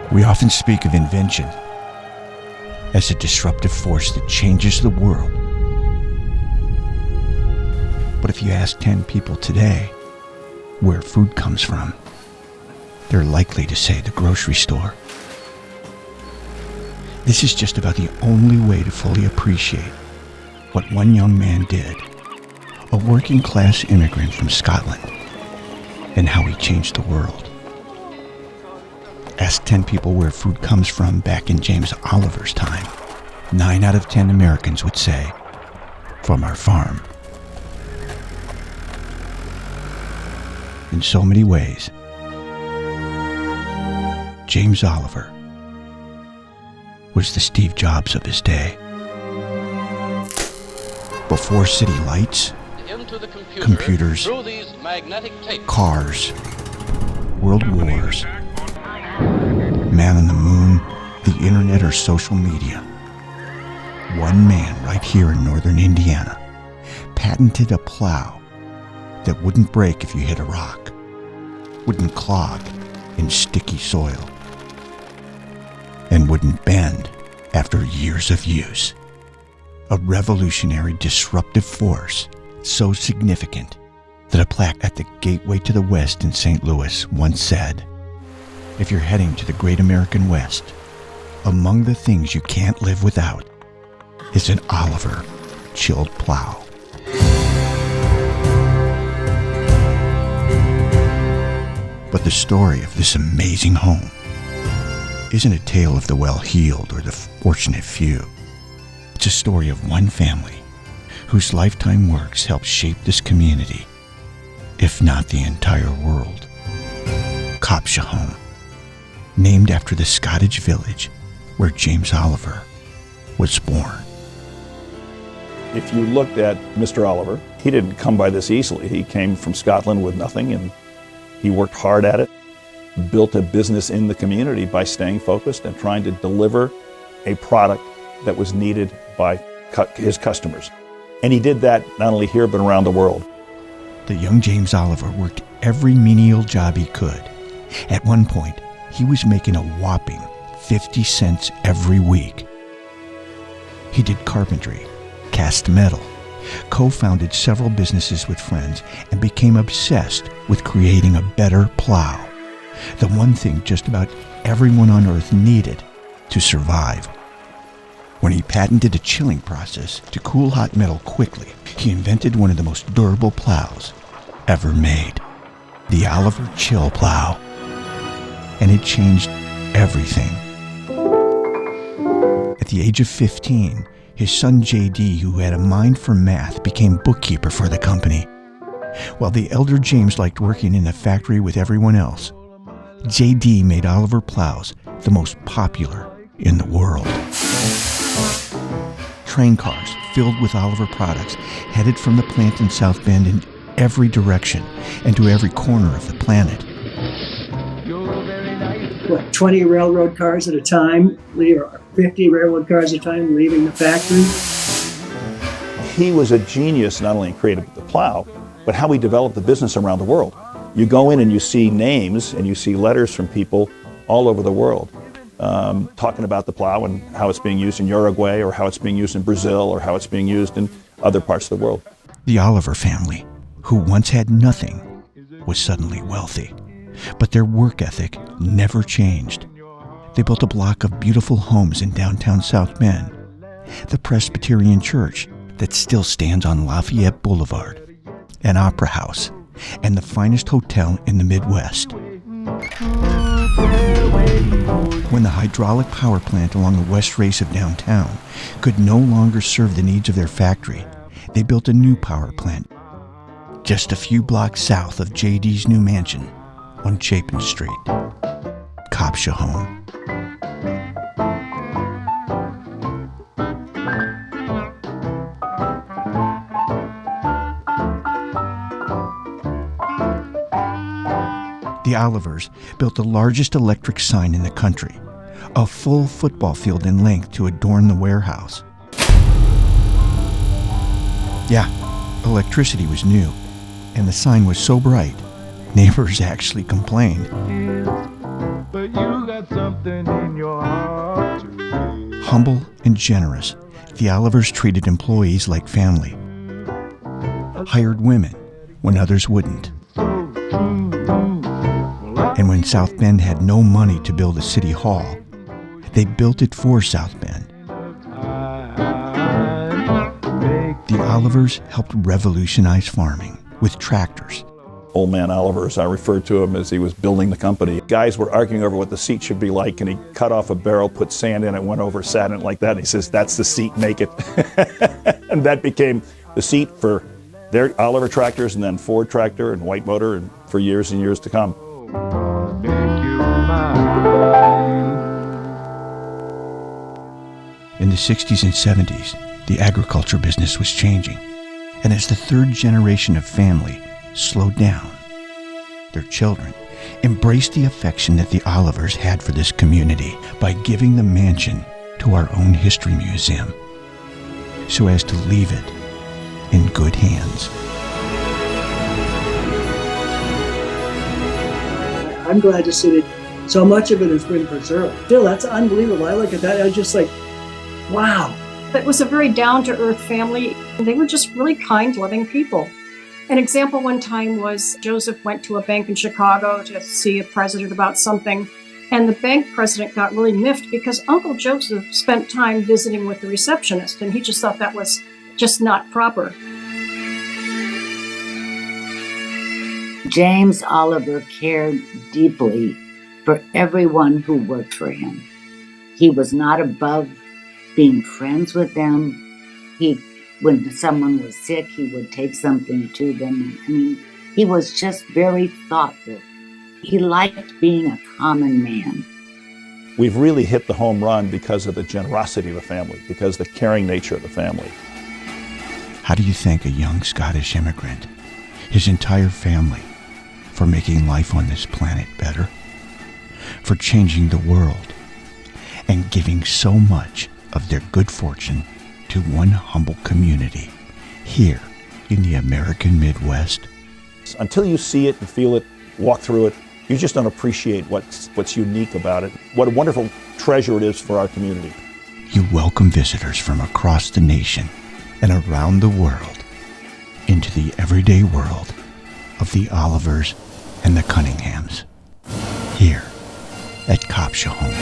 We often speak of invention as a disruptive force that changes the world. But if you ask 10 people today where food comes from, they're likely to say the grocery store. This is just about the only way to fully appreciate what one young man did, a working-class immigrant from Scotland, and how he changed the world. Ask 10 people where food comes from back in James Oliver's time. 9 out of 10 Americans would say, from our farm. In so many ways, James Oliver was the Steve Jobs of his day. Before city lights, computers, cars, world wars, man on the moon, the internet, or social media, one man right here in northern Indiana patented a plow that wouldn't break if you hit a rock, wouldn't clog in sticky soil, and wouldn't bend after years of use. A revolutionary, disruptive force so significant that a plaque at the Gateway to the West in St. Louis once said, "If you're heading to the great American West, among the things you can't live without is an Oliver chilled plow." But the story of this amazing home isn't a tale of the well-heeled or the fortunate few. It's a story of one family whose lifetime works helped shape this community, if not the entire world. Copsha Home, named after the Scottish village where James Oliver was born. If you looked at Mr. Oliver, he didn't come by this easily. He came from Scotland with nothing, and he worked hard at it, built a business in the community by staying focused and trying to deliver a product that was needed by his customers. And he did that not only here, but around the world. The young James Oliver worked every menial job he could. At one point, he was making a whopping 50 cents every week. He did carpentry, cast metal, co-founded several businesses with friends, and became obsessed with creating a better plow, the one thing just about everyone on Earth needed to survive. When he patented a chilling process to cool hot metal quickly, he invented one of the most durable plows ever made, the Oliver Chill Plow. And it changed everything. At the age of 15, his son J.D., who had a mind for math, became bookkeeper for the company. While the elder James liked working in the factory with everyone else, J.D. made Oliver plows the most popular in the world. Train cars filled with Oliver products headed from the plant in South Bend in every direction and to every corner of the planet. 20 railroad cars at a time, or 50 railroad cars at a time leaving the factory. He was a genius not only in creating the plow, but how he developed the business around the world. You go in and you see names and you see letters from people all over the world talking about the plow and how it's being used in Uruguay, or how it's being used in Brazil, or how it's being used in other parts of the world. The Oliver family, who once had nothing, was suddenly wealthy. But their work ethic never changed. They built a block of beautiful homes in downtown South Bend, the Presbyterian Church that still stands on Lafayette Boulevard, an opera house, and the finest hotel in the Midwest. When the hydraulic power plant along the west race of downtown could no longer serve the needs of their factory, they built a new power plant just a few blocks south of J.D.'s new mansion on Chapin Street. Copsha home. The Olivers built the largest electric sign in the country, a full football field in length to adorn the warehouse. Yeah, electricity was new, and the sign was so bright, neighbors actually complained. But you got something in your heart to give. Humble and generous, the Olivers treated employees like family, hired women when others wouldn't. And when South Bend had no money to build a city hall, they built it for South Bend. The Olivers helped revolutionize farming with tractors. Old man Oliver, as I referred to him, as he was building the company. Guys were arguing over what the seat should be like, and he cut off a barrel, put sand in it, went over, sat in it like that, and he says, "That's the seat, make it." And that became the seat for their Oliver tractors, and then Ford tractor and White Motor, and for years and years to come. In the 60s and 70s, the agriculture business was changing. And as the third generation of family slowed down, their children embraced the affection that the Olivers had for this community by giving the mansion to our own history museum, so as to leave it in good hands. I'm glad to see that so much of it has been preserved. Still, that's unbelievable. I look at that, I was just like, wow. It was a very down-to-earth family. They were just really kind, loving people. An example one time was Joseph went to a bank in Chicago to see a president about something, and the bank president got really miffed because Uncle Joseph spent time visiting with the receptionist, and he just thought that was just not proper. James Oliver cared deeply for everyone who worked for him. He was not above being friends with them. When someone was sick, he would take something to them. I mean, he was just very thoughtful. He liked being a common man. We've really hit the home run because of the generosity of the family, because of the caring nature of the family. How do you thank a young Scottish immigrant, his entire family, for making life on this planet better, for changing the world, and giving so much of their good fortune to one humble community here in the American Midwest? Until you see it and feel it, walk through it, you just don't appreciate what's unique about it, what a wonderful treasure it is for our community. You welcome visitors from across the nation and around the world into the everyday world of the Olivers and the Cunninghams here at Copsha Home.